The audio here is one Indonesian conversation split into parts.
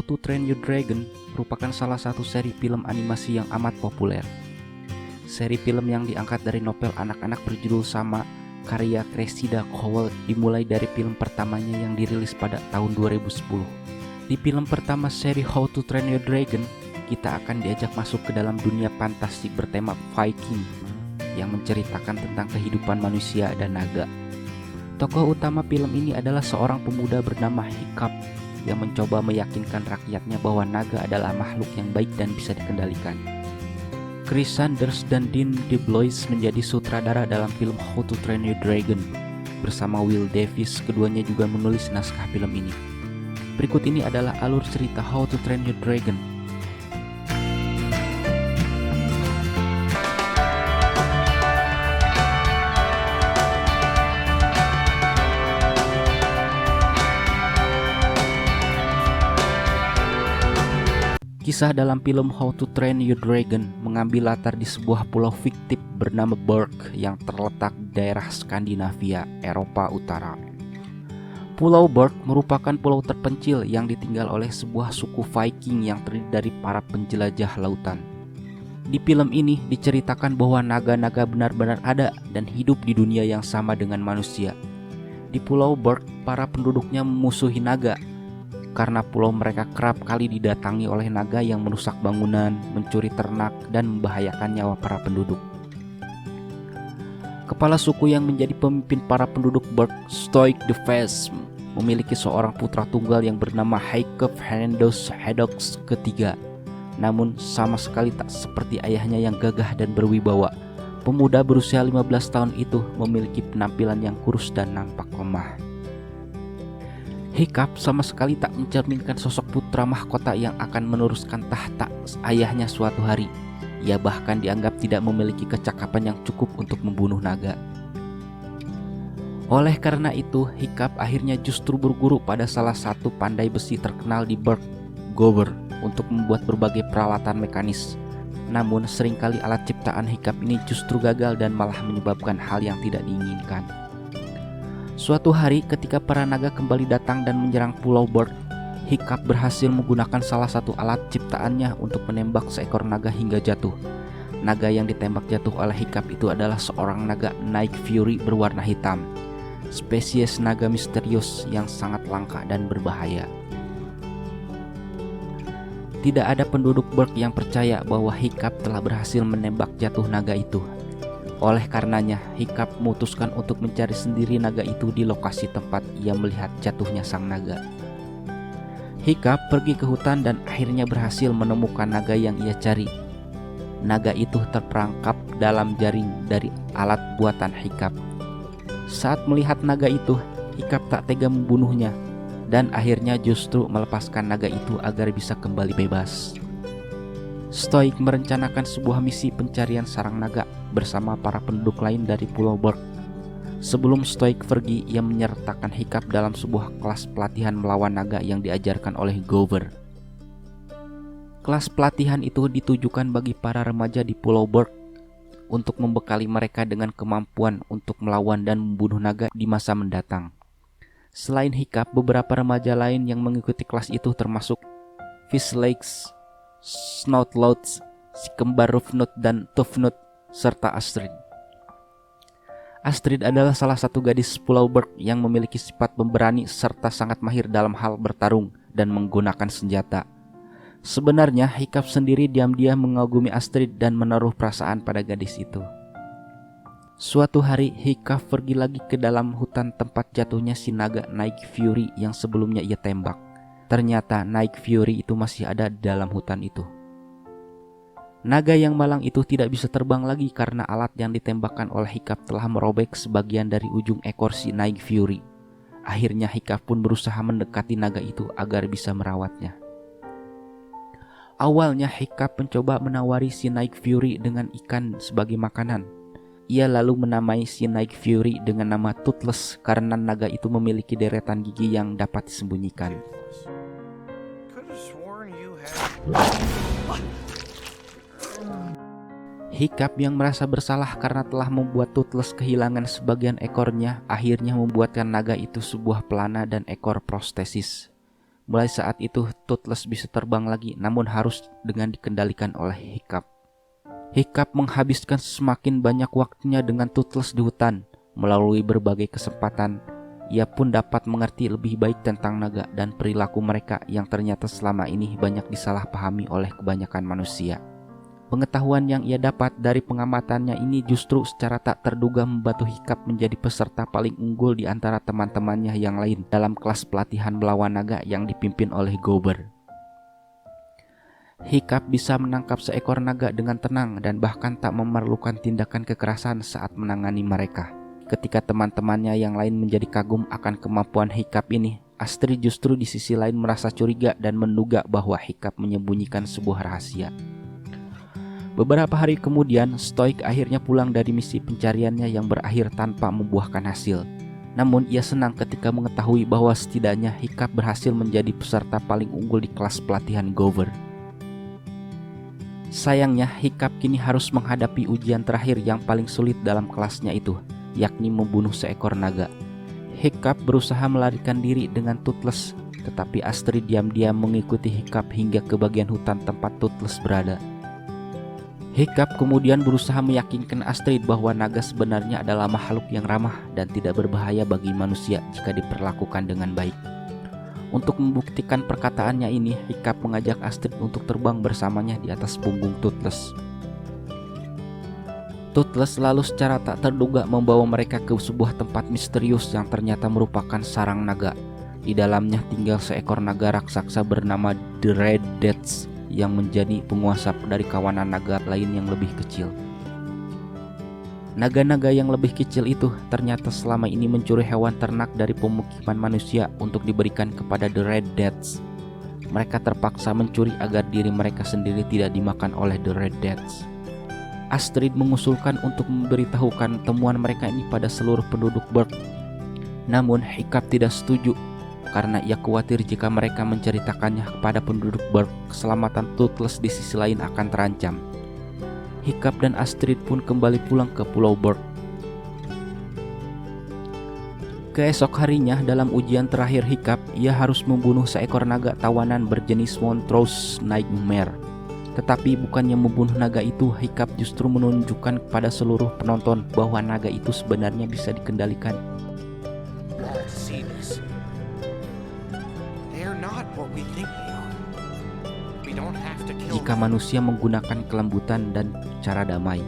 How to Train Your Dragon merupakan salah satu seri film animasi yang amat populer. Seri film yang diangkat dari novel anak-anak berjudul sama karya Cressida Cole dimulai dari film pertamanya yang dirilis pada tahun 2010. Di film pertama seri How to Train Your Dragon, kita akan diajak masuk ke dalam dunia fantastik bertema Viking yang menceritakan tentang kehidupan manusia dan naga. Tokoh utama film ini adalah seorang pemuda bernama Hiccup yang mencoba meyakinkan rakyatnya bahwa naga adalah makhluk yang baik dan bisa dikendalikan. Chris Sanders dan Dean DeBlois menjadi sutradara dalam film How to Train Your Dragon. Bersama Will Davis, keduanya juga menulis naskah film ini. Berikut ini adalah alur cerita How to Train Your Dragon. Kisah dalam film How to Train Your Dragon mengambil latar di sebuah pulau fiktif bernama Berg yang terletak di daerah Skandinavia, Eropa Utara. Pulau Berg merupakan pulau terpencil yang ditinggal oleh sebuah suku Viking yang terdiri dari para penjelajah lautan. Di film ini diceritakan bahwa naga-naga benar-benar ada dan hidup di dunia yang sama dengan manusia. Di Pulau Berg, para penduduknya memusuhi naga karena pulau mereka kerap kali didatangi oleh naga yang merusak bangunan, mencuri ternak, dan membahayakan nyawa para penduduk. Kepala suku yang menjadi pemimpin para penduduk Berg, Stoik the Fast, memiliki seorang putra tunggal yang bernama Hiccup Hernandus Hadox ketiga. Namun sama sekali tak seperti ayahnya yang gagah dan berwibawa. Pemuda berusia 15 tahun itu memiliki penampilan yang kurus dan nampak lemah. Hiccup sama sekali tak mencerminkan sosok putra mahkota yang akan meneruskan tahta ayahnya suatu hari. Ia bahkan dianggap tidak memiliki kecakapan yang cukup untuk membunuh naga. Oleh karena itu, Hiccup akhirnya justru berguru pada salah satu pandai besi terkenal di Berg, Gover, untuk membuat berbagai peralatan mekanis. Namun seringkali alat ciptaan Hiccup ini justru gagal dan malah menyebabkan hal yang tidak diinginkan. Suatu hari ketika para naga kembali datang dan menyerang Pulau Berg, Hiccup berhasil menggunakan salah satu alat ciptaannya untuk menembak seekor naga hingga jatuh. Naga yang ditembak jatuh oleh Hiccup itu adalah seorang naga Night Fury berwarna hitam, spesies naga misterius yang sangat langka dan berbahaya. Tidak ada penduduk Berg yang percaya bahwa Hiccup telah berhasil menembak jatuh naga itu. Oleh karenanya, Hiccup memutuskan untuk mencari sendiri naga itu di lokasi tempat ia melihat jatuhnya sang naga. Hiccup pergi ke hutan dan akhirnya berhasil menemukan naga yang ia cari. Naga itu terperangkap dalam jaring dari alat buatan Hiccup. Saat melihat naga itu, Hiccup tak tega membunuhnya dan akhirnya justru melepaskan naga itu agar bisa kembali bebas. Stoik merencanakan sebuah misi pencarian sarang naga bersama para penduduk lain dari Pulau Berg. Sebelum Stoik pergi, ia menyertakan Hiccup dalam sebuah kelas pelatihan melawan naga yang diajarkan oleh Gover. Kelas pelatihan itu ditujukan bagi para remaja di Pulau Berg untuk membekali mereka dengan kemampuan untuk melawan dan membunuh naga di masa mendatang. Selain Hiccup, beberapa remaja lain yang mengikuti kelas itu termasuk Fishlegs, Snoutlouts, si kembar Rufnut dan Tufnut, serta Astrid. Astrid adalah salah satu gadis Pulau Berg yang memiliki sifat pemberani serta sangat mahir dalam hal bertarung dan menggunakan senjata. Sebenarnya Hiccup sendiri diam-diam mengagumi Astrid dan menaruh perasaan pada gadis itu. Suatu hari Hiccup pergi lagi ke dalam hutan tempat jatuhnya si naga Night Fury yang sebelumnya ia tembak. Ternyata Night Fury itu masih ada di dalam hutan itu. Naga yang malang itu tidak bisa terbang lagi karena alat yang ditembakkan oleh Hiccup telah merobek sebagian dari ujung ekor si Night Fury. Akhirnya Hiccup pun berusaha mendekati naga itu agar bisa merawatnya. Awalnya Hiccup mencoba menawari si Night Fury dengan ikan sebagai makanan. Ia lalu menamai si Night Fury dengan nama Toothless karena naga itu memiliki deretan gigi yang dapat disembunyikan. Hiccup yang merasa bersalah karena telah membuat Toothless kehilangan sebagian ekornya akhirnya membuatkan naga itu sebuah pelana dan ekor prostesis. Mulai saat itu Toothless bisa terbang lagi, namun harus dengan dikendalikan oleh Hiccup. Hiccup menghabiskan semakin banyak waktunya dengan Toothless di hutan. Melalui berbagai kesempatan, ia pun dapat mengerti lebih baik tentang naga dan perilaku mereka yang ternyata selama ini banyak disalahpahami oleh kebanyakan manusia. Pengetahuan yang ia dapat dari pengamatannya ini justru secara tak terduga membantu Hiccup menjadi peserta paling unggul di antara teman-temannya yang lain dalam kelas pelatihan melawan naga yang dipimpin oleh Gober. Hiccup bisa menangkap seekor naga dengan tenang dan bahkan tak memerlukan tindakan kekerasan saat menangani mereka. Ketika teman-temannya yang lain menjadi kagum akan kemampuan Hiccup ini, Astrid justru di sisi lain merasa curiga dan menduga bahwa Hiccup menyembunyikan sebuah rahasia. Beberapa hari kemudian, Stoik akhirnya pulang dari misi pencariannya yang berakhir tanpa membuahkan hasil. Namun ia senang ketika mengetahui bahwa setidaknya Hiccup berhasil menjadi peserta paling unggul di kelas pelatihan Gover. Sayangnya, Hiccup kini harus menghadapi ujian terakhir yang paling sulit dalam kelasnya itu, yakni membunuh seekor naga. Hiccup berusaha melarikan diri dengan Toothless, tetapi Astrid diam-diam mengikuti Hiccup hingga ke bagian hutan tempat Toothless berada. Hiccup kemudian berusaha meyakinkan Astrid bahwa naga sebenarnya adalah makhluk yang ramah dan tidak berbahaya bagi manusia jika diperlakukan dengan baik. Untuk membuktikan perkataannya ini, Hiccup mengajak Astrid untuk terbang bersamanya di atas punggung Toothless. Toothless lalu secara tak terduga membawa mereka ke sebuah tempat misterius yang ternyata merupakan sarang naga. Di dalamnya tinggal seekor naga raksasa bernama The Red Deaths yang menjadi penguasa dari kawanan naga lain yang lebih kecil. Naga-naga yang lebih kecil itu ternyata selama ini mencuri hewan ternak dari pemukiman manusia untuk diberikan kepada The Red Deaths. Mereka terpaksa mencuri agar diri mereka sendiri tidak dimakan oleh The Red Deaths. Astrid mengusulkan untuk memberitahukan temuan mereka ini pada seluruh penduduk Berg. Namun Hiccup tidak setuju karena ia khawatir jika mereka menceritakannya kepada penduduk Berg, keselamatan Toothless di sisi lain akan terancam. Hiccup dan Astrid pun kembali pulang ke Pulau Berg. Keesok harinya dalam ujian terakhir Hiccup, ia harus membunuh seekor naga tawanan berjenis Montrose Nightmare. Tetapi bukannya membunuh naga itu, Hiccup justru menunjukkan kepada seluruh penonton bahwa naga itu sebenarnya bisa dikendalikan. Jika manusia menggunakan kelembutan dan cara damai.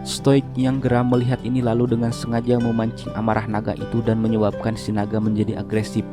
Stoik yang geram melihat ini lalu dengan sengaja memancing amarah naga itu dan menyebabkan si naga menjadi agresif.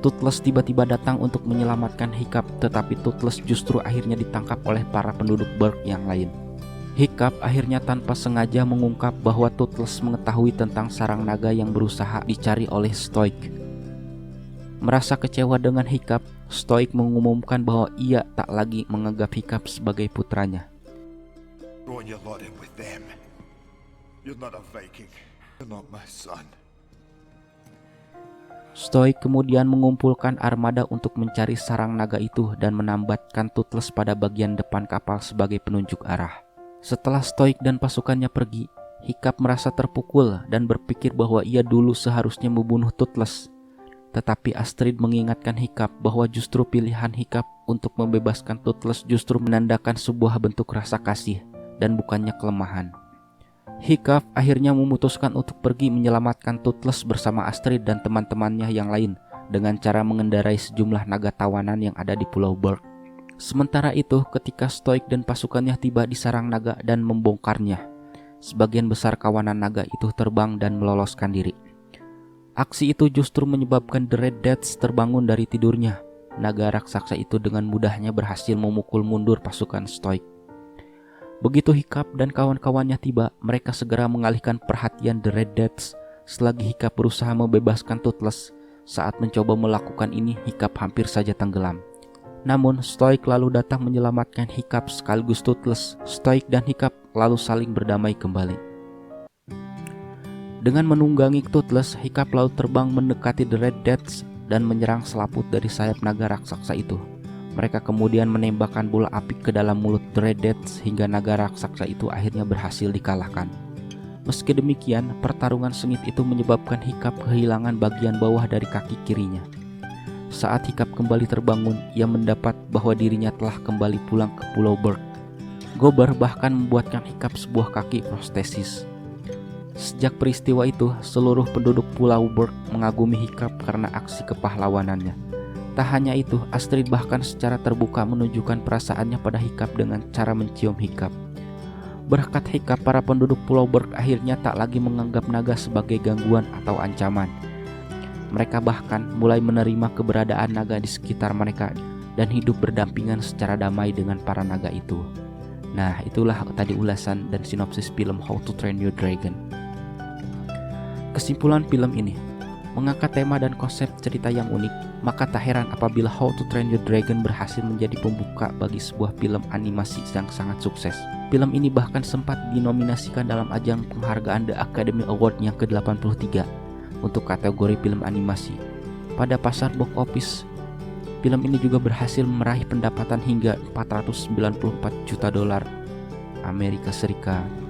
Toothless tiba-tiba datang untuk menyelamatkan Hiccup, tetapi Toothless justru akhirnya ditangkap oleh para penduduk Berg yang lain. Hiccup akhirnya tanpa sengaja mengungkap bahwa Toothless mengetahui tentang sarang naga yang berusaha dicari oleh Stoik. Merasa kecewa dengan Hiccup, Stoik mengumumkan bahwa ia tak lagi menganggap Hiccup sebagai putranya. Stoik kemudian mengumpulkan armada untuk mencari sarang naga itu dan menambatkan Toothless pada bagian depan kapal sebagai penunjuk arah. Setelah Stoik dan pasukannya pergi, Hiccup merasa terpukul dan berpikir bahwa ia dulu seharusnya membunuh Toothless. Tetapi Astrid mengingatkan Hiccup bahwa justru pilihan Hiccup untuk membebaskan Toothless justru menandakan sebuah bentuk rasa kasih dan bukannya kelemahan. Hiccup akhirnya memutuskan untuk pergi menyelamatkan Toothless bersama Astrid dan teman-temannya yang lain dengan cara mengendarai sejumlah naga tawanan yang ada di Pulau Berg. Sementara itu, ketika Stoik dan pasukannya tiba di sarang naga dan membongkarnya, sebagian besar kawanan naga itu terbang dan meloloskan diri. Aksi itu justru menyebabkan The Red Deaths terbangun dari tidurnya. Naga raksasa itu dengan mudahnya berhasil memukul mundur pasukan Stoik. Begitu Hiccup dan kawan-kawannya tiba, mereka segera mengalihkan perhatian The Red Deaths. Selagi Hiccup berusaha membebaskan Toothless, saat mencoba melakukan ini, Hiccup hampir saja tenggelam. Namun Stoik lalu datang menyelamatkan Hiccup sekaligus Toothless. Stoik dan Hiccup lalu saling berdamai kembali. Dengan menunggangi Toothless, Hiccup lalu terbang mendekati The Red Deaths dan menyerang selaput dari sayap naga raksasa itu. Mereka kemudian menembakkan bola api ke dalam mulut The Red Deaths hingga naga raksasa itu akhirnya berhasil dikalahkan. Meski demikian, pertarungan sengit itu menyebabkan Hiccup kehilangan bagian bawah dari kaki kirinya. Saat Hiccup kembali terbangun, ia mendapat bahwa dirinya telah kembali pulang ke Pulau Berg. Gobber bahkan membuatkan Hiccup sebuah kaki prostesis. Sejak peristiwa itu, seluruh penduduk Pulau Berg mengagumi Hiccup karena aksi kepahlawanannya. Tak hanya itu, Astrid bahkan secara terbuka menunjukkan perasaannya pada Hiccup dengan cara mencium Hiccup. Berkat Hiccup, para penduduk Pulau Berg akhirnya tak lagi menganggap naga sebagai gangguan atau ancaman. Mereka bahkan mulai menerima keberadaan naga di sekitar mereka dan hidup berdampingan secara damai dengan para naga itu. Nah, itulah tadi ulasan dan sinopsis film How to Train Your Dragon. Kesimpulan film ini mengangkat tema dan konsep cerita yang unik, maka tak heran apabila How to Train Your Dragon berhasil menjadi pembuka bagi sebuah film animasi yang sangat sukses. Film ini bahkan sempat dinominasikan dalam ajang penghargaan The Academy Award yang ke-83 untuk kategori film animasi. Pada pasar box office, film ini juga berhasil meraih pendapatan hingga 494 juta dolar Amerika Serikat.